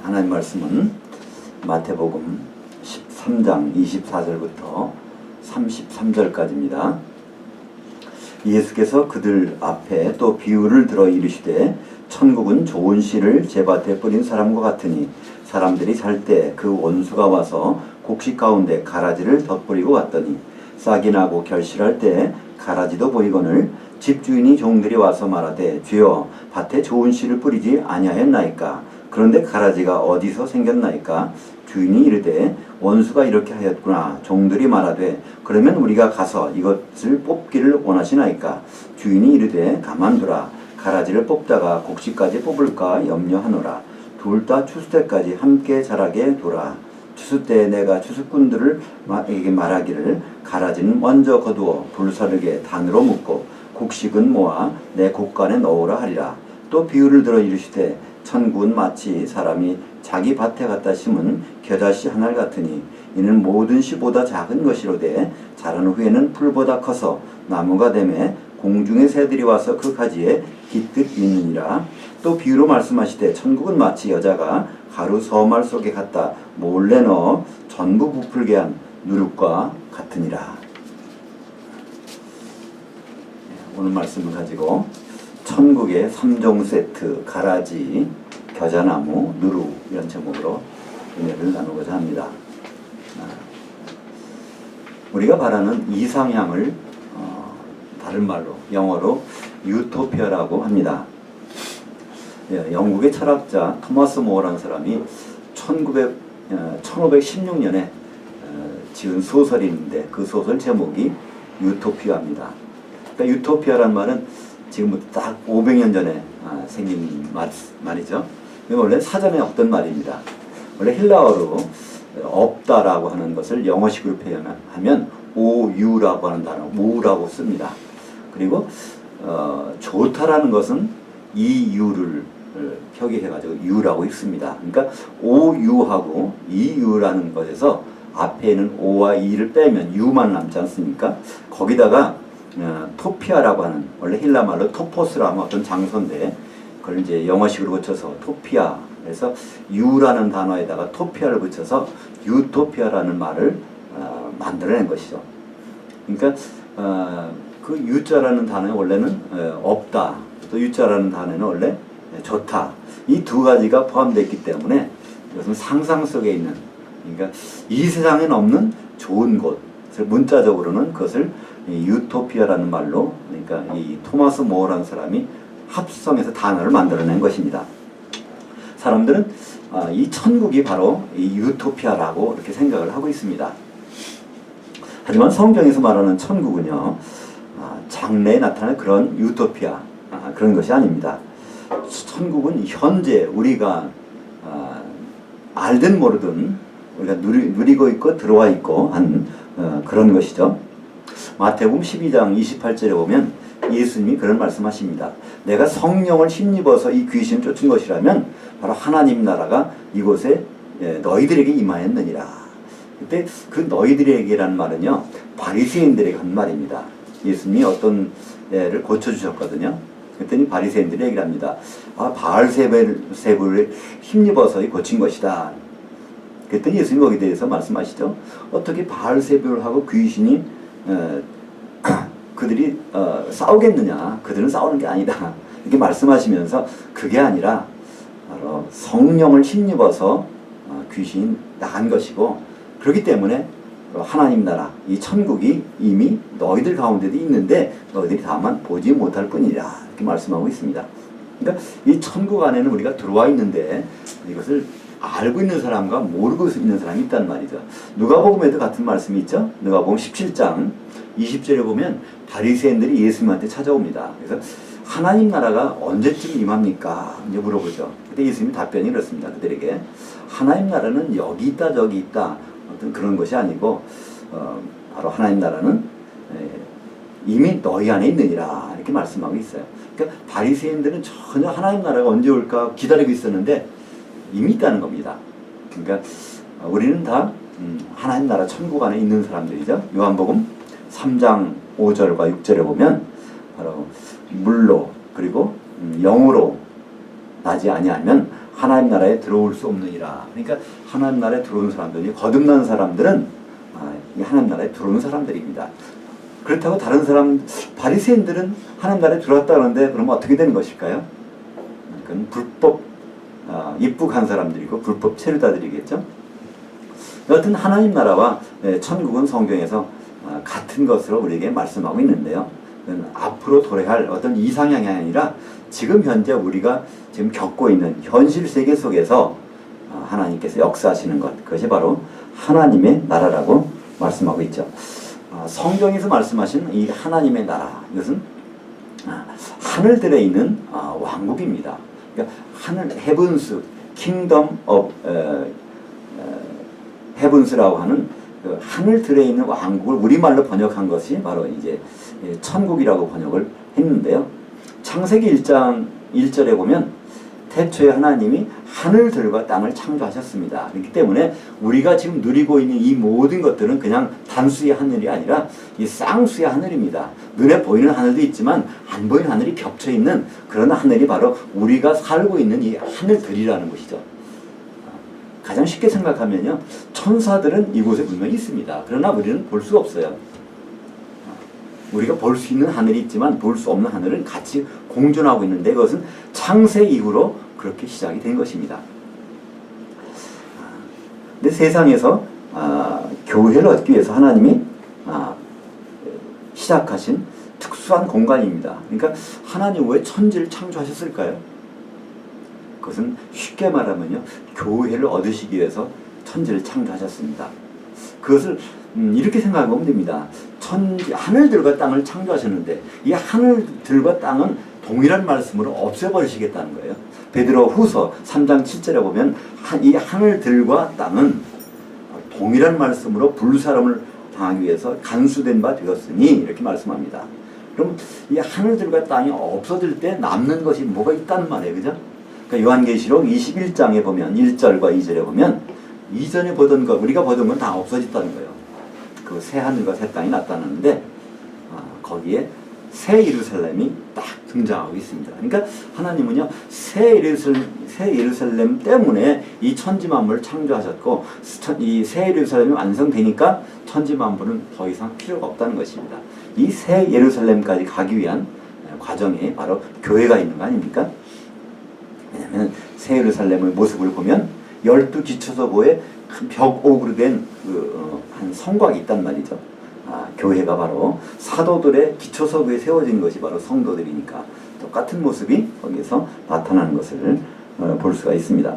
하나님 말씀은 마태복음 13장 24절부터 33절까지입니다. 예수께서 그들 앞에 또 비유를 들어 이르시되 천국은 좋은 씨를 제밭에 뿌린 사람과 같으니 사람들이 잘 때 그 원수가 와서 곡식 가운데 가라지를 덧뿌리고 왔더니 싹이 나고 결실할 때 가라지도 보이거늘 집주인이 종들이 와서 말하되 주여 밭에 좋은 씨를 뿌리지 아니하였나이까. 그런데 가라지가 어디서 생겼나이까. 주인이 이르되 원수가 이렇게 하였구나. 종들이 말하되 그러면 우리가 가서 이것을 뽑기를 원하시나이까. 주인이 이르되 가만두라. 가라지를 뽑다가 곡식까지 뽑을까 염려하노라. 둘 다 추수 때까지 함께 자라게 두라. 추수 때에 내가 추수꾼들에게 말하기를 가라지는 먼저 거두어 불사르게 단으로 묶고 곡식은 모아 내 곡간에 넣으라 하리라. 또 비유를 들어 이르시되 천국은 마치 사람이 자기 밭에 갖다 심은 겨자씨 한 알 같으니 이는 모든 씨보다 작은 것이로되 자란 후에는 풀보다 커서 나무가 되매 공중의 새들이 와서 그 가지에 깃듯 있느니라. 또 비유로 말씀하시되 천국은 마치 여자가 가루 서말 속에 갖다 몰래 넣어 전부 부풀게 한 누룩과 같으니라. 오늘 말씀을 가지고 천국의 3종 세트, 가라지, 겨자나무, 누룩 이런 제목으로 은혜를 나누고자 합니다. 우리가 바라는 이상향을 다른 말로 영어로 유토피아라고 합니다. 영국의 철학자 토마스 모어라는 사람이 1516년에 지은 소설이 있는데 그 소설 제목이 유토피아입니다. 그러니까 유토피아란 말은 지금부터 딱 500년 전에 생긴 말이죠. 원래 사전에 없던 말입니다. 원래 헬라어로 없다라고 하는 것을 영어식으로 표현하면 ou라고 하는 단어, 우라고 씁니다. 그리고 좋다라는 것은 이유를 표기해가지고 유라고 읽습니다. 그러니까 ou하고 이유라는 것에서 앞에 있는 o와 e를 빼면 u만 남지 않습니까? 거기다가 토피아라고 하는 원래 힐라 말로 토포스라는 어떤 장소인데 그걸 이제 영어식으로 고쳐서 토피아, 그래서 유라는 단어에다가 토피아를 붙여서 유토피아라는 말을 만들어낸 것이죠. 그러니까 그 유자라는 단어에 원래는 없다, 또 유자라는 단어는 원래 좋다, 이 두 가지가 포함되어 있기 때문에 이것은 상상 속에 있는, 그러니까 이 세상엔 없는 좋은 곳, 문자적으로는 그것을 유토피아라는 말로, 그러니까 이 토마스 모어라는 사람이 합성해서 단어를 만들어낸 것입니다. 사람들은 이 천국이 바로 이 유토피아라고 이렇게 생각을 하고 있습니다. 하지만 성경에서 말하는 천국은요, 장래에 나타날 그런 유토피아, 그런 것이 아닙니다. 천국은 현재 우리가 알든 모르든 우리가 누리고 있고 들어와 있고 한 그런 것이죠. 마태복음 12장 28절에 보면 예수님이 그런 말씀하십니다. 내가 성령을 힘입어서 이 귀신을 쫓은 것이라면 바로 하나님 나라가 이곳에 너희들에게 임하였느니라. 그때 그 너희들에게라는 말은요, 바리새인들에게 한 말입니다. 예수님이 어떤 애를 고쳐주셨거든요. 그랬더니 바리새인들이 얘기를 합니다. 바알세불을 힘입어서 고친 것이다. 그랬더니 예수님이 거기에 대해서 말씀하시죠. 어떻게 바알세불하고 귀신이 그들이 싸우겠느냐. 그들은 싸우는 게 아니다. 이렇게 말씀하시면서 그게 아니라 바로 성령을 힘입어서 귀신이 나간 것이고, 그렇기 때문에 하나님 나라, 이 천국이 이미 너희들 가운데도 있는데 너희들이 다만 보지 못할 뿐이라, 이렇게 말씀하고 있습니다. 그러니까 이 천국 안에는 우리가 들어와 있는데 이것을 알고 있는 사람과 모르고 있는 사람이 있단 말이죠. 누가복음에도 같은 말씀이 있죠. 누가복음 17장 20절에 보면 바리새인들이 예수님한테 찾아옵니다. 그래서 하나님 나라가 언제쯤 임합니까? 이제 물어보죠. 그때 예수님이 답변이 이렇습니다. 그들에게 하나님 나라는 여기 있다 저기 있다 어떤 그런 것이 아니고 바로 하나님 나라는 이미 너희 안에 있느니라, 이렇게 말씀하고 있어요. 그러니까 바리새인들은 전혀 하나님 나라가 언제 올까 기다리고 있었는데 이미 있다는 겁니다. 그러니까 우리는 다 하나님 나라 천국 안에 있는 사람들이죠. 요한복음 3장 5절과 6절에 보면 바로 물로 그리고 영으로 나지 아니하면 하나님 나라에 들어올 수 없느니라. 그러니까 하나님 나라에 들어온 사람들이 거듭난 사람들은 이 하나님 나라에 들어온 사람들입니다. 그렇다고 다른 사람 바리새인들은 하나님 나라에 들어왔다 그러는데 그러면 어떻게 되는 것일까요? 그건 불법 입국한 사람들이고 불법 체류자들이겠죠. 여하튼 하나님 나라와 천국은 성경에서 같은 것으로 우리에게 말씀하고 있는데요. 앞으로 도래할 어떤 이상향이 아니라 지금 현재 우리가 지금 겪고 있는 현실 세계 속에서 하나님께서 역사하시는 것, 그것이 바로 하나님의 나라라고 말씀하고 있죠. 성경에서 말씀하신 이 하나님의 나라, 이것은 하늘들에 있는 왕국입니다. 그러니까 하늘, 헤븐스, 킹덤 업 헤븐스라고 하는 그 하늘들에 있는 왕국을 우리말로 번역한 것이 바로 이제 천국이라고 번역을 했는데요. 창세기 1장 1절에 보면 태초에 하나님이 하늘들과 땅을 창조하셨습니다. 그렇기 때문에 우리가 지금 누리고 있는 이 모든 것들은 그냥 단수의 하늘이 아니라 이 쌍수의 하늘입니다. 눈에 보이는 하늘도 있지만 안 보이는 하늘이 겹쳐 있는 그런 하늘이 바로 우리가 살고 있는 이 하늘들이라는 것이죠. 가장 쉽게 생각하면요, 천사들은 이곳에 분명히 있습니다. 그러나 우리는 볼 수가 없어요. 우리가 볼 수 있는 하늘이 있지만 볼 수 없는 하늘은 같이 공존하고 있는데 그것은 창세 이후로 그렇게 시작이 된 것입니다. 근데 세상에서 교회를 얻기 위해서 하나님이 시작하신 특수한 공간입니다. 그러니까 하나님 왜 천지를 창조하셨을까요? 그것은 쉽게 말하면요, 교회를 얻으시기 위해서 천지를 창조하셨습니다. 그것을 이렇게 생각하면 됩니다. 하늘들과 땅을 창조하셨는데 이 하늘들과 땅은 동일한 말씀으로 없애버리시겠다는 거예요. 베드로 후서 3장 7절에 보면 이 하늘들과 땅은 동일한 말씀으로 불사람을 당하기 위해서 간수된 바 되었으니 이렇게 말씀합니다. 그럼 이 하늘들과 땅이 없어질 때 남는 것이 뭐가 있다는 말이에요. 그죠? 그러니까 요한계시록 21장에 보면 1절과 2절에 보면 이전에 보던 것, 우리가 보던 건 다 없어졌다는 거예요. 그 새 하늘과 새 땅이 나타나는데 거기에 새 예루살렘이 딱 등장하고 있습니다. 그러니까 하나님은요, 새 예루살렘 때문에 이 천지 만물을 창조하셨고 이 새 예루살렘이 완성되니까 천지 만물은 더 이상 필요가 없다는 것입니다. 이 새 예루살렘까지 가기 위한 과정에 바로 교회가 있는 거 아닙니까? 왜냐하면 새 예루살렘의 모습을 보면 12기초서고에 벽 옥으로 된 한 성곽이 있단 말이죠. 교회가 바로 사도들의 기초서부에 세워진 것이 바로 성도들이니까 똑같은 모습이 거기에서 나타나는 것을 볼 수가 있습니다.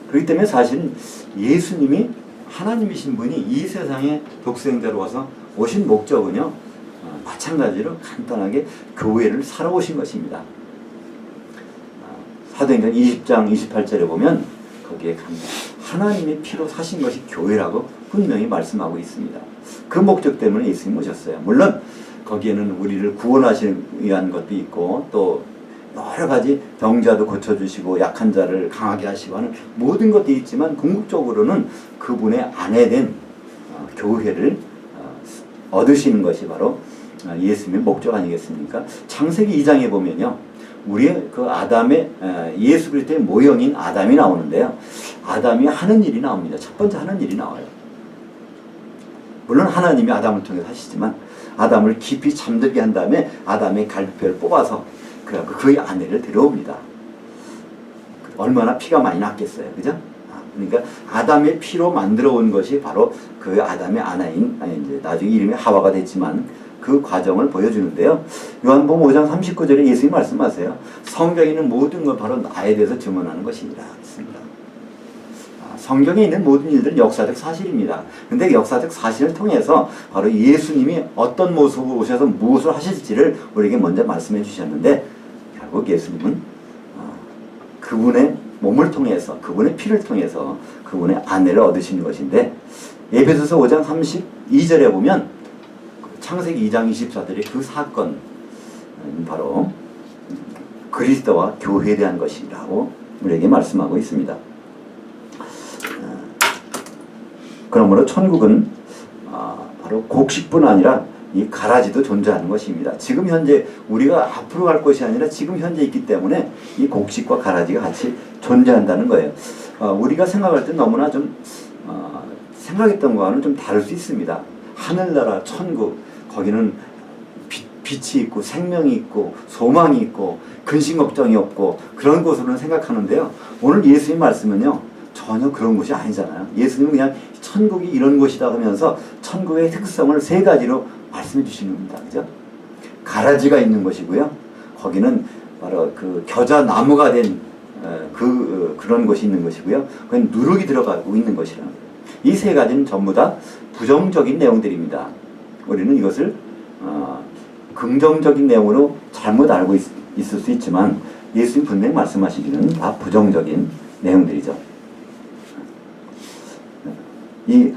그렇기 때문에 사실 예수님이 하나님이신 분이 이 세상에 독생자로 와서 오신 목적은요, 마찬가지로 간단하게 교회를 살아오신 것입니다. 사도행전 20장 28절에 보면 거기에 하나님의 피로 사신 것이 교회라고 분명히 말씀하고 있습니다. 그 목적 때문에 예수님 오셨어요. 물론 거기에는 우리를 구원하시기 위한 것도 있고 또 여러 가지 병자도 고쳐주시고 약한 자를 강하게 하시고 하는 모든 것도 있지만 궁극적으로는 그분의 아내된 교회를 얻으시는 것이 바로 예수님의 목적 아니겠습니까? 창세기 2장에 보면요, 우리의 그 아담의 예수 그리스도의 모형인 아담이 나오는데요, 아담이 하는 일이 나옵니다. 첫 번째 하는 일이 나와요. 물론 하나님이 아담을 통해서 하시지만 아담을 깊이 잠들게 한 다음에 아담의 갈비뼈를 뽑아서 그의 아내를 데려옵니다. 얼마나 피가 많이 났겠어요, 그죠? 그러니까 아담의 피로 만들어 온 것이 바로 그 아담의 아내인, 이제 나중에 이름이 하와가 됐지만 그 과정을 보여주는데요. 요한복음 5장 39절에 예수님이 말씀하세요. 성경에 있는 모든 건 바로 나에 대해서 증언하는 것이니라 했습니다. 성경에 있는 모든 일들은 역사적 사실입니다. 근데 역사적 사실을 통해서 바로 예수님이 어떤 모습으로 오셔서 무엇을 하실지를 우리에게 먼저 말씀해 주셨는데, 결국 예수님은 그분의 몸을 통해서, 그분의 피를 통해서 그분의 아내를 얻으시는 것인데, 에베소서 5장 32절에 보면 창세기 2장 24절의 그 사건, 바로 그리스도와 교회에 대한 것이라고 우리에게 말씀하고 있습니다. 그러므로 천국은 바로 곡식뿐 아니라 이 가라지도 존재하는 것입니다. 지금 현재 우리가 앞으로 갈 것이 아니라 지금 현재 있기 때문에 이 곡식과 가라지가 같이 존재한다는 거예요. 우리가 생각할 때 너무나 좀 생각했던 거와는 좀 다를 수 있습니다. 하늘나라, 천국, 거기는 빛이 있고 생명이 있고 소망이 있고 근심 걱정이 없고 그런 곳으로는 생각하는데요. 오늘 예수님 말씀은요, 전혀 그런 곳이 아니잖아요. 예수님은 그냥 천국이 이런 곳이다 하면서 천국의 특성을 세 가지로 말씀해 주시는 겁니다. 그죠? 가라지가 있는 곳이고요. 거기는 바로 그 겨자 나무가 된 그런 곳이 있는 것이고요. 그건 누룩이 들어가고 있는 것이라는 거예요. 이 세 가지는 전부 다 부정적인 내용들입니다. 우리는 이것을 긍정적인 내용으로 잘못 알고 있을 수 있지만 예수님 분명히 말씀하시기는 다 부정적인 내용들이죠. 이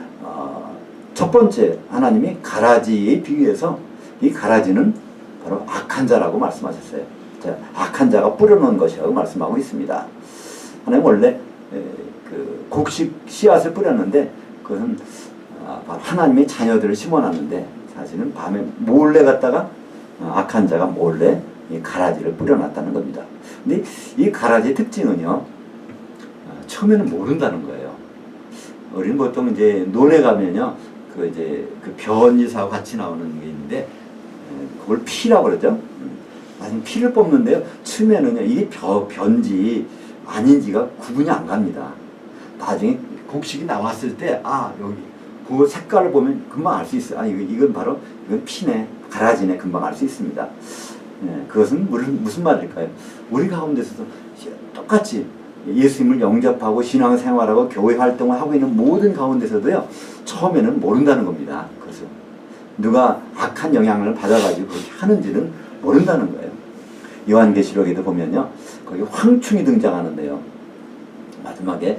첫 번째, 하나님이 가라지에 비유해서 이 가라지는 바로 악한 자라고 말씀하셨어요. 자, 악한 자가 뿌려놓은 것이라고 말씀하고 있습니다. 하나님 원래 그 곡식 씨앗을 뿌렸는데 그것은 바로 하나님의 자녀들을 심어놨는데 사실은 밤에 몰래 갔다가 악한 자가 몰래 이 가라지를 뿌려놨다는 겁니다. 근데 이 가라지의 특징은요, 처음에는 모른다는 거예요. 우리는 보통 이제 논에 가면요, 그 변이사하고 같이 나오는 게 있는데, 그걸 피라고 그러죠. 나중에 피를 뽑는데요, 처음에는요, 이게 변지 아닌지가 구분이 안 갑니다. 나중에 곡식이 나왔을 때, 여기, 그 색깔을 보면 금방 알 수 있어요. 이건 바로, 이건 피네, 가라지네, 금방 알 수 있습니다. 그것은 무슨 말일까요? 우리 가운데서도 똑같이 예수님을 영접하고 신앙생활하고 교회 활동을 하고 있는 모든 가운데서도요, 처음에는 모른다는 겁니다. 그래서 누가 악한 영향을 받아가지고 그렇게 하는지는 모른다는 거예요. 요한계시록에도 보면요, 거기 황충이 등장하는데요, 마지막에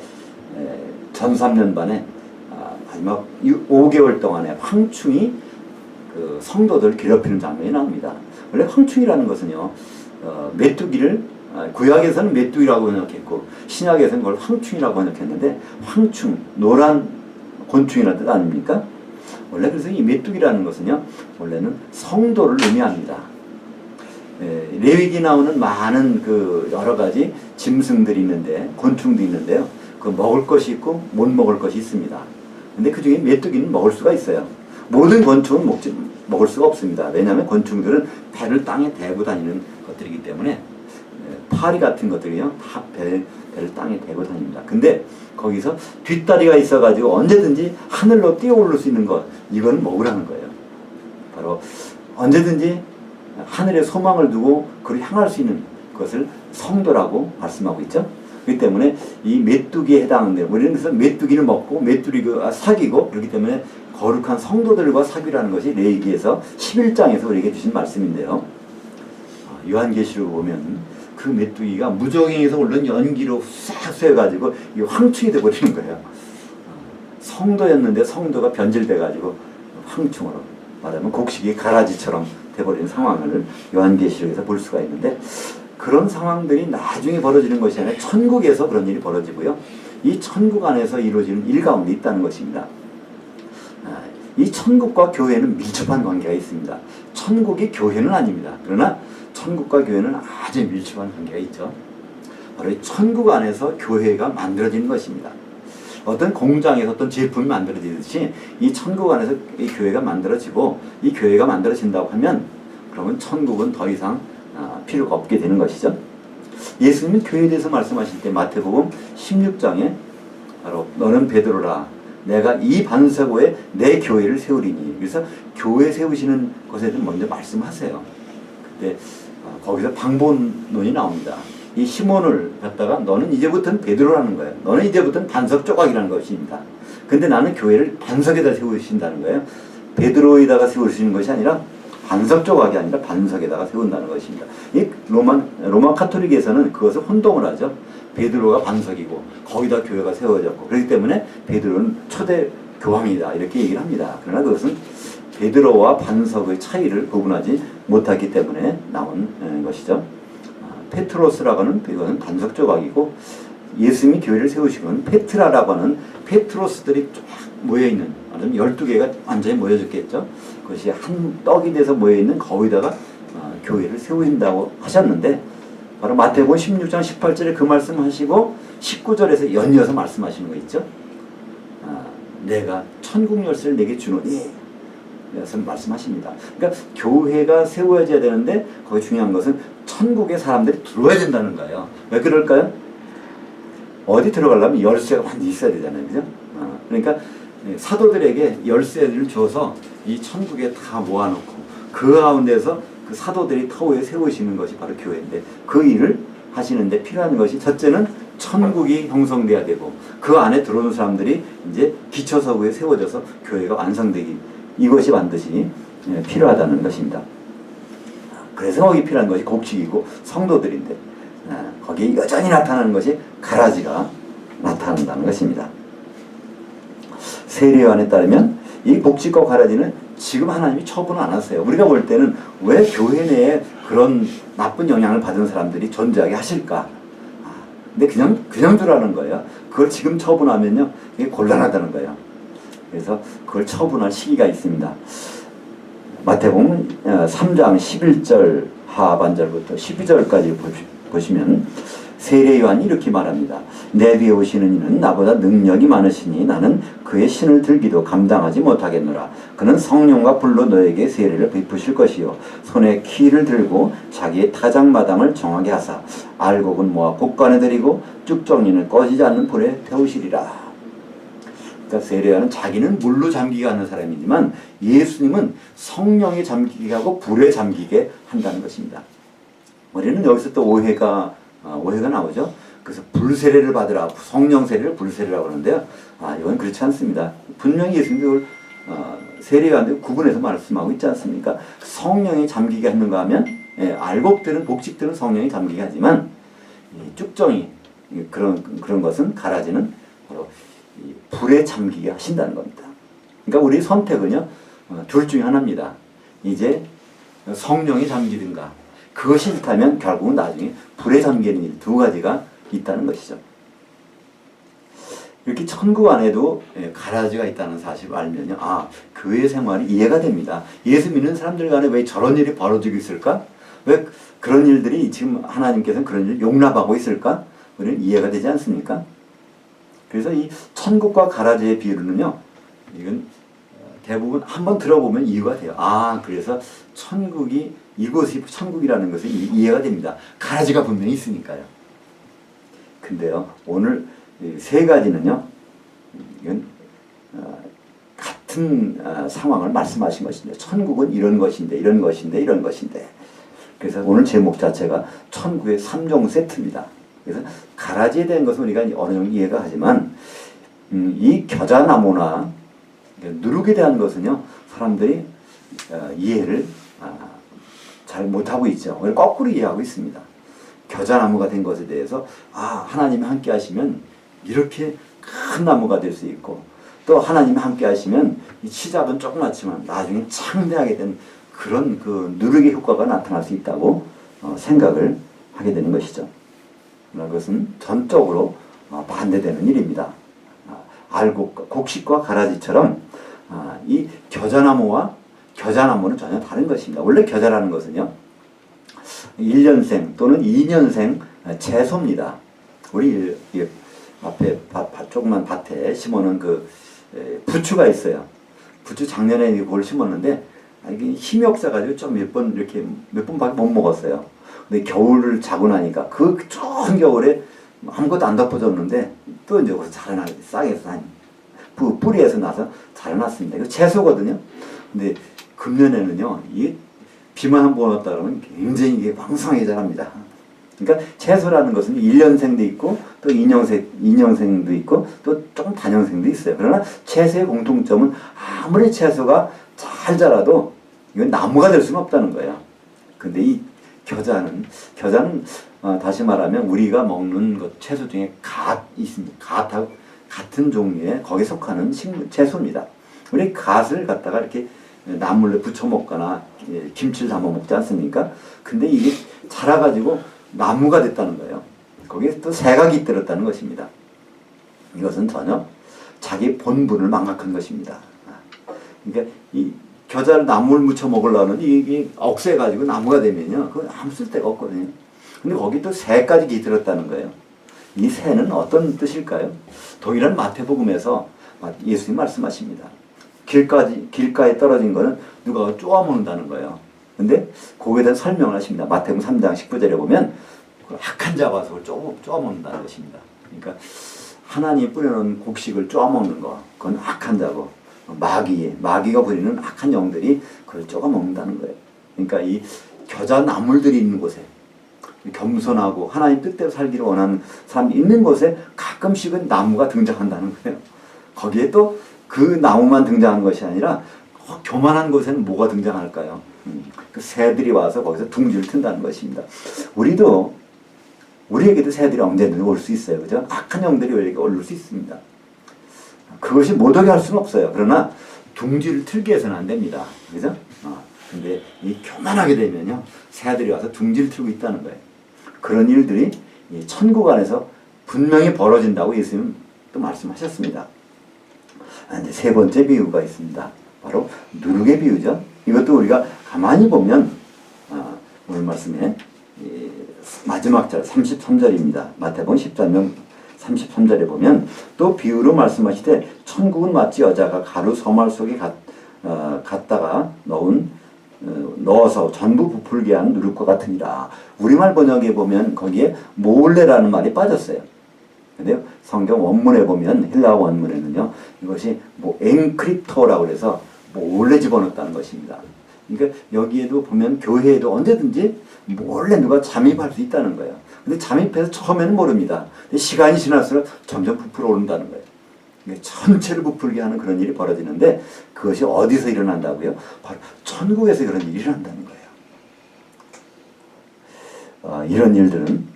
전 3년 반에 마지막 5개월 동안에 황충이 그 성도들을 괴롭히는 장면이 나옵니다. 원래 황충이라는 것은요, 메뚜기를 구약에서는 메뚜기라고 번역했고 신약에서는 그걸 황충이라고 번역했는데, 황충, 노란 곤충이라는 뜻 아닙니까? 원래 그래서 이 메뚜기라는 것은요, 원래는 성도를 의미합니다. 레위기 나오는 많은 그 여러 가지 짐승들이 있는데, 곤충도 있는데요, 그 먹을 것이 있고 못 먹을 것이 있습니다. 근데 그 중에 메뚜기는 먹을 수가 있어요. 모든 곤충은 먹을 수가 없습니다. 왜냐하면 곤충들은 배를 땅에 대고 다니는 것들이기 때문에, 파리 같은 것들이요, 다 배를 땅에 대고 다닙니다. 근데 거기서 뒷다리가 있어가지고 언제든지 하늘로 뛰어오를 수 있는 것, 이건 먹으라는 거예요. 바로 언제든지 하늘에 소망을 두고 그를 향할 수 있는 것을 성도라고 말씀하고 있죠. 그렇기 때문에 이 메뚜기에 해당하는데, 우리는 그래서 메뚜기를 먹고 메뚜기가 사귀고, 그렇기 때문에 거룩한 성도들과 사귀라는 것이 레위기에서 11장에서 우리에게 주신 말씀인데요, 요한계시록을 보면 그 메뚜기가 무적행에서 오른 연기로 싹 쐬가지고 이 황충이 돼버리는 거예요. 성도였는데 성도가 변질돼가지고 황충으로, 말하면 곡식이 가라지처럼 돼버리는 상황을 요한계시록에서 볼 수가 있는데, 그런 상황들이 나중에 벌어지는 것이 아니라 천국에서 그런 일이 벌어지고요, 이 천국 안에서 이루어지는 일 가운데 있다는 것입니다. 이 천국과 교회는 밀접한 관계가 있습니다. 천국이 교회는 아닙니다. 그러나 천국과 교회는 아주 밀접한 관계가 있죠. 바로 이 천국 안에서 교회가 만들어지는 것입니다. 어떤 공장에서 어떤 제품이 만들어지듯이 이 천국 안에서 이 교회가 만들어지고, 이 교회가 만들어진다고 하면 그러면 천국은 더 이상 필요가 없게 되는 것이죠. 예수님은 교회에 대해서 말씀하실 때 마태복음 16장에 바로 너는 베드로라, 내가 이 반석에 내 교회를 세우리니, 그래서 교회 세우시는 것에 대해서 먼저 말씀하세요. 그때 거기서 방법론이 나옵니다. 이 시몬을 갖다가 너는 이제부터는 베드로라는 거예요. 너는 이제부터는 반석 조각이라는 것입니다. 근데 나는 교회를 반석에다 세우신다는 거예요. 베드로에다가 세우시는 것이 아니라, 반석 조각이 아니라 반석에다가 세운다는 것입니다. 이 로마 카톨릭에서는 그것을 혼동을 하죠. 베드로가 반석이고 거기다 교회가 세워졌고, 그렇기 때문에 베드로는 초대 교황이다, 이렇게 얘기를 합니다. 그러나 그것은 베드로와 반석의 차이를 구분하지 못하기 때문에 나온 것이죠. 페트로스라고 하는 이것은 반석 조각이고, 예수님이 교회를 세우시고는 페트라라고 하는 페트로스들이 쫙 모여있는, 12개가 완전히 모여졌겠죠. 그것이 한 떡이 돼서 모여있는 거기다가 교회를 세우신다고 하셨는데, 바로 마태복음 16장 18절에 그 말씀하시고 19절에서 연이어서 말씀하시는 거 있죠. 내가 천국 열쇠를 내게 주노니 그래서 말씀하십니다. 그러니까 교회가 세워져야 되는데 거기 중요한 것은 천국에 사람들이 들어와야 된다는 거예요. 왜 그럴까요? 어디 들어가려면 열쇠가 많이 있어야 되잖아요. 그죠? 그러니까 사도들에게 열쇠를 줘서 이 천국에 다 모아놓고 그 가운데서 그 사도들이 터위에 세우시는 것이 바로 교회인데 그 일을 하시는데 필요한 것이 첫째는 천국이 형성돼야 되고 그 안에 들어오는 사람들이 이제 기초서구에 세워져서 교회가 완성되기 이것이 반드시 필요하다는 것입니다. 그래서 거기 필요한 것이 곡식이고 성도들인데 거기에 여전히 나타나는 것이 가라지가 나타난다는 것입니다. 세례요한에 따르면 이 곡식과 가라지는 지금 하나님이 처분 안 하세요. 우리가 볼 때는 왜 교회 내에 그런 나쁜 영향을 받은 사람들이 존재하게 하실까? 근데 그냥 두라는 거예요. 그걸 지금 처분하면요, 이게 곤란하다는 거예요. 그래서 그걸 처분할 시기가 있습니다. 마태복음 3장 11절 하반절부터 12절까지 보시면 세례 요한이 이렇게 말합니다. 내 뒤에 오시는 이는 나보다 능력이 많으시니 나는 그의 신을 들기도 감당하지 못하겠노라. 그는 성령과 불로 너에게 세례를 베푸실 것이요 손에 키를 들고 자기의 타작마당을 정하게 하사 알곡은 모아 곡간에 들이고 쭉정이는 꺼지지 않는 불에 태우시리라. 그러니까 세례 요한은 자기는 물로 잠기게 하는 사람이지만 예수님은 성령에 잠기게 하고 불에 잠기게 한다는 것입니다. 우리는 여기서 또 오해가 나오죠. 그래서 불세례를 받으라, 성령 세례를 불세례라고 하는데요. 이건 그렇지 않습니다. 분명히 예수님도 세례요한도 구분해서 말씀하고 있지 않습니까? 성령이 잠기게 하는가 하면 알곡들은 곡식들은 성령이 잠기게 하지만 쭉정이 그런 것은 가라지는 바로 불에 잠기게 하신다는 겁니다. 그러니까 우리 선택은요 둘 중에 하나입니다. 이제 성령이 잠기든가 그것이 싫다면 결국은 나중에 불에 잠기는 일 두 가지가 있다는 것이죠. 이렇게 천국 안에도 가라지가 있다는 사실을 알면요, 교회 생활이 이해가 됩니다. 예수 믿는 사람들 간에 왜 저런 일이 벌어지고 있을까? 왜 그런 일들이 지금 하나님께서는 그런 일을 용납하고 있을까? 우리는 이해가 되지 않습니까? 그래서 이 천국과 가라지의 비유는요, 이건 대부분 한번 들어보면 이유가 돼요. 그래서 천국이 이곳이 천국이라는 것은 이해가 됩니다. 가라지가 분명히 있으니까요. 근데요, 오늘 세 가지는요, 이건 같은 상황을 말씀하신 것인데, 천국은 이런 것인데, 이런 것인데, 이런 것인데. 그래서 오늘 제목 자체가 천국의 3종 세트입니다. 그래서 가라지에 대한 것은 우리가 어느 정도 이해가 하지만, 이 겨자나무나 누룩에 대한 것은요, 사람들이 이해를 잘 못하고 있죠. 거꾸로 이해하고 있습니다. 겨자나무가 된 것에 대해서 하나님이 함께 하시면 이렇게 큰 나무가 될 수 있고 또 하나님이 함께 하시면 이 시작은 조그맣지만 나중에 창대하게 된 그런 그 누룩의 효과가 나타날 수 있다고 생각을 하게 되는 것이죠. 그것은 전적으로 반대되는 일입니다. 곡식과 가라지처럼 이 겨자나무는 전혀 다른 것입니다. 원래 겨자라는 것은요 1년생 또는 2년생 채소입니다. 우리 앞에 조그만 밭에 심어놓은 그 부추가 있어요. 부추 작년에 그걸 심었는데 이게 힘이 없어가지고 좀 몇 번밖에 못 먹었어요. 근데 겨울을 자고 나니까 그 추운 겨울에 아무것도 안 덮어졌는데 또 이제 거기서 자라나게 싹에서 뿌리에서 나서 자라났습니다. 이거 채소거든요. 근데 금년에는요 이 비만 한 번 왔다 그러면 굉장히 이게 왕성하게 자랍니다. 그러니까 채소라는 것은 1년생도 있고 또 2년생도 있고 또 조금 단년생도 있어요. 그러나 채소의 공통점은 아무리 채소가 잘 자라도 이건 나무가 될 수는 없다는 거예요. 근데 이 겨자는 다시 말하면 우리가 먹는 것 채소 중에 갓이 있습니다. 갓하고 같은 종류의 거기에 속하는 채소입니다. 우리 갓을 갖다가 이렇게 나물에 부쳐 먹거나 김치를 담아 먹지 않습니까? 근데 이게 자라가지고 나무가 됐다는 거예요. 거기에 또 새각이 들었다는 것입니다. 이것은 전혀 자기 본분을 망각한 것입니다. 그러니까 이 겨자를 나무를 묻혀 먹으려면 이게 억세가지고 나무가 되면요, 그건 아무 쓸데가 없거든요. 근데 거기 또 새까지 깃들었다는 거예요. 이 새는 어떤 뜻일까요? 동일한 마태복음에서 예수님 말씀하십니다. 길가에 떨어진 거는 누가 쪼아먹는다는 거예요. 근데 거기에 대한 설명을 하십니다. 마태복음 3장 19절에 보면 악한 자가 와서 그걸 쪼아먹는다는 것입니다. 그러니까 하나님이 뿌려놓은 곡식을 쪼아먹는 거, 그건 악한 자고, 마귀가 부리는 악한 영들이 그걸 쪼아먹는다는 거예요. 그러니까 이 겨자 나물들이 있는 곳에, 겸손하고 하나님 뜻대로 살기를 원하는 사람이 있는 곳에 가끔씩은 나무가 등장한다는 거예요. 거기에 또 그 나무만 등장하는 것이 아니라 교만한 곳에는 뭐가 등장할까요? 그 새들이 와서 거기서 둥지를 튼다는 것입니다. 우리에게도 새들이 언제든지 올 수 있어요. 그죠? 악한 영들이 우리에게 올 수 있습니다. 그것이 못 오게 할 수는 없어요. 그러나 둥지를 틀게 해서는 안 됩니다. 그죠? 근데 이 교만하게 되면요, 새들이 와서 둥지를 틀고 있다는 거예요. 그런 일들이 천국 안에서 분명히 벌어진다고 예수님은 또 말씀하셨습니다. 이제 세 번째 비유가 있습니다. 바로 누룩의 비유죠. 이것도 우리가 가만히 보면 오늘 말씀에 마지막 절 33절입니다. 마태복음 10장 33절에 보면 또 비유로 말씀하시되 천국은 마치 여자가 가루 서말 속에 갖다가 넣어서 전부 부풀게 한 누룩과 같으니라. 우리말 번역에 보면 거기에 몰래라는 말이 빠졌어요. 근데 성경 원문에 보면 헬라어 원문에는요, 이것이 엔크립토라고 해서 몰래 집어넣었다는 것입니다. 그러니까 여기에도 보면 교회에도 언제든지 몰래 누가 잠입할 수 있다는 거예요. 근데 잠입해서 처음에는 모릅니다. 근데 시간이 지날수록 점점 부풀어 오른다는 거예요. 전체를 부풀게 하는 그런 일이 벌어지는데 그것이 어디서 일어난다고요? 바로 천국에서 그런 일이 일어난다는 거예요. 이런 일들은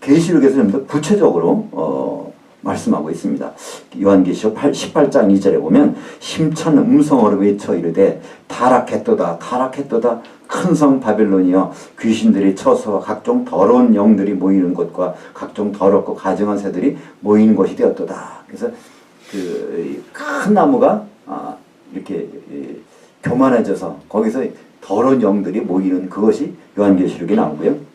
계시록에서 좀 더 구체적으로 말씀하고 있습니다. 요한계시록 18장 2절에 보면 힘찬 음성으로 외쳐 이르되 타락했도다 타락했도다 큰 성 바벨론이여 귀신들이 처소와 각종 더러운 영들이 모이는 곳과 각종 더럽고 가증한 새들이 모이는 곳이 되었도다. 그래서 그 큰 나무가 이렇게 교만해져서 거기서 더러운 영들이 모이는 그것이 요한계시록에 나오고요.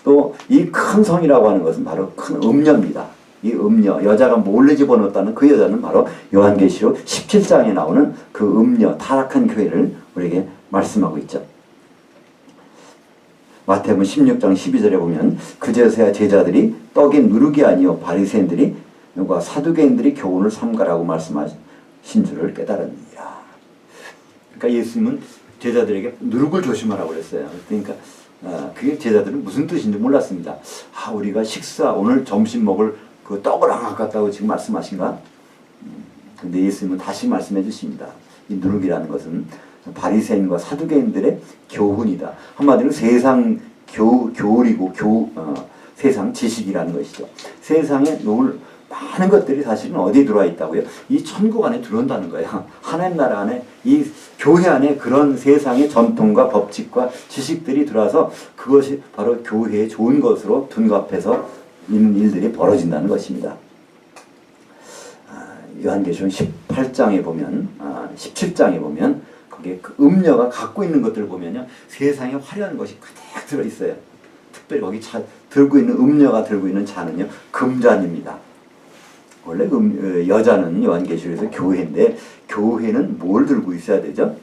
또 이 큰 성이라고 하는 것은 바로 큰 음녀입니다. 이 음녀, 여자가 몰래 집어넣었다는 그 여자는 바로 요한계시록 17장에 나오는 그 음녀, 타락한 교회를 우리에게 말씀하고 있죠. 마태복음 16장 12절에 보면 그제서야 제자들이 떡이 누룩이 아니요 바리새인들이 누가 사두개인들이 교훈을 삼가라고 말씀하신 줄을 깨달으니라. 그러니까 예수님은 제자들에게 누룩을 조심하라고 그랬어요. 그러니까 그게 제자들은 무슨 뜻인지 몰랐습니다. 우리가 오늘 점심 먹을 그 떡을 안 갖겠다고 지금 말씀하신가? 근데 예수님은 다시 말씀해 주십니다. 이 누룩이라는 것은 바리새인과 사두개인들의 교훈이다. 한마디로 세상 교리고 세상 지식이라는 것이죠. 세상에 놓을 많은 것들이 사실은 어디에 들어와 있다고요? 이 천국 안에 들어온다는 거예요. 하나님 나라 안에, 이 교회 안에 그런 세상의 전통과 법칙과 지식들이 들어와서 그것이 바로 교회의 좋은 것으로 둔갑해서 있는 일들이 벌어진다는 것입니다. 요한계시록 18장에 보면, 17장에 보면 거기에 그 음녀가 갖고 있는 것들을 보면요, 세상에 화려한 것이 가득 들어있어요. 특별히 거기 들고 있는 음녀가 들고 있는 잔은요, 금잔입니다. 원래 여자는 요한계시록에서 교회인데 교회는 뭘 들고 있어야 되죠?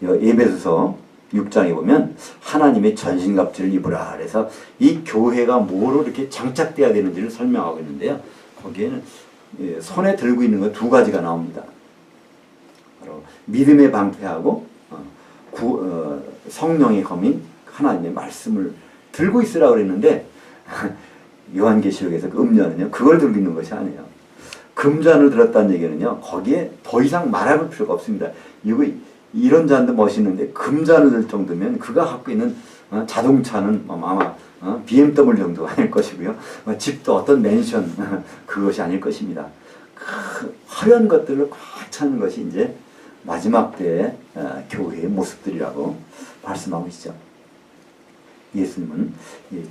에베소서 6장에 보면 하나님의 전신갑주를 입으라. 그래서 이 교회가 뭐로 이렇게 장착돼야 되는지를 설명하고 있는데요. 거기에는 손에 들고 있는 거 두 가지가 나옵니다. 바로 믿음의 방패하고 성령의 검인 하나님의 말씀을 들고 있으라고 그랬는데 요한계시록에서 그 음녀는요, 그걸 들고 있는 것이 아니에요. 금잔을 들었다는 얘기는요, 거기에 더 이상 말할 필요가 없습니다. 이런 잔도 멋있는데 금잔을 들 정도면 그가 갖고 있는 자동차는 아마 BMW 정도가 아닐 것이고요. 집도 어떤 맨션 그것이 아닐 것입니다. 그 화려한 것들을 꽉 차는 것이 이제 마지막 때의 교회의 모습들이라고 말씀하고 있죠. 예수님은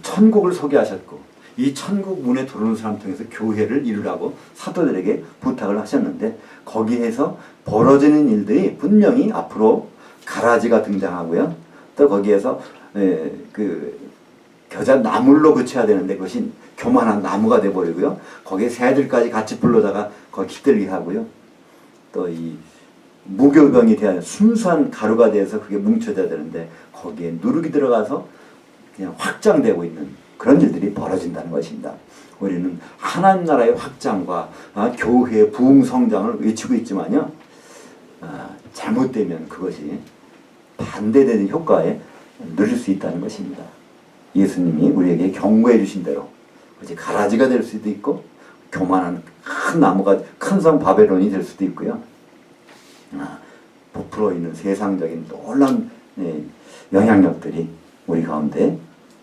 천국을 소개하셨고 이 천국 문에 들어오는 사람 통해서 교회를 이루라고 사도들에게 부탁을 하셨는데 거기에서 벌어지는 일들이 분명히 앞으로 가라지가 등장하고요. 또 거기에서 그 겨자 나물로 그쳐야 되는데 그것이 교만한 나무가 돼버리고요. 거기에 새들까지 같이 불러다가 거기 깃들게 하고요. 또 이 무교병이 돼야 순수한 가루가 돼서 그게 뭉쳐져야 되는데 거기에 누룩이 들어가서 그냥 확장되고 있는 그런 일들이 벌어진다는 것입니다. 우리는 하나님 나라의 확장과 교회의 부흥 성장을 외치고 있지만요. 잘못되면 그것이 반대되는 효과에 누릴 수 있다는 것입니다. 예수님이 우리에게 경고해 주신 대로 그것이 가라지가 될 수도 있고 교만한 큰 나무가 큰 성 바벨론이 될 수도 있고요. 부풀어 있는 세상적인 놀라운 영향력들이 우리 가운데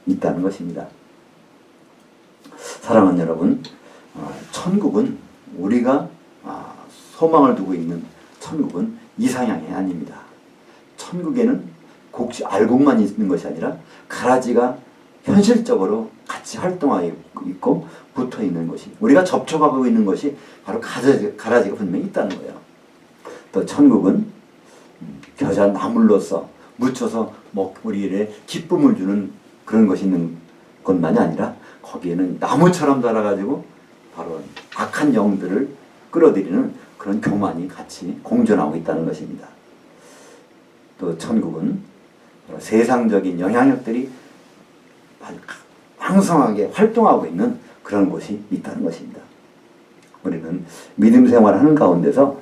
있다는 것입니다. 사랑하는 여러분, 천국은 우리가 소망을 두고 있는 천국은 이상향이 아닙니다. 천국에는 곡식 알곡만 있는 것이 아니라 가라지가 현실적으로 같이 활동하고 있고 붙어 있는 것이 우리가 접촉하고 있는 것이 바로 가라지가 분명히 있다는 거예요. 또 천국은 겨자 나물로서 묻혀서 우리에게 기쁨을 주는 그런 것이 있는 것만이 아니라 거기에는 나무처럼 자라가지고 바로 악한 영들을 끌어들이는 그런 교만이 같이 공존하고 있다는 것입니다. 또 천국은 세상적인 영향력들이 왕성하게 활동하고 있는 그런 곳이 있다는 것입니다. 우리는 믿음 생활하는 가운데서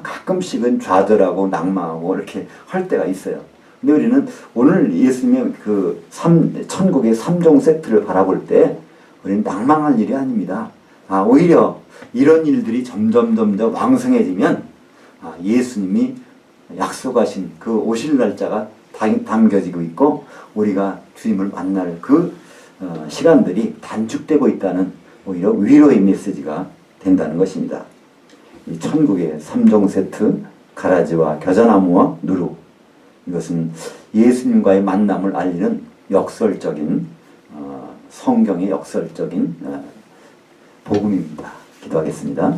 가끔씩은 좌절하고 낭망하고 이렇게 할 때가 있어요. 근데 우리는 오늘 예수님의 그 천국의 3종 세트를 바라볼 때 우리는 낭망할 일이 아닙니다. 오히려 이런 일들이 점점 왕성해지면 예수님이 약속하신 그 오실 날짜가 담겨지고 있고 우리가 주님을 만날 그 시간들이 단축되고 있다는 오히려 위로의 메시지가 된다는 것입니다. 이 천국의 3종 세트, 가라지와 겨자나무와 누룩, 이것은 예수님과의 만남을 알리는 역설적인 성경의 역설적인 복음입니다. 기도하겠습니다.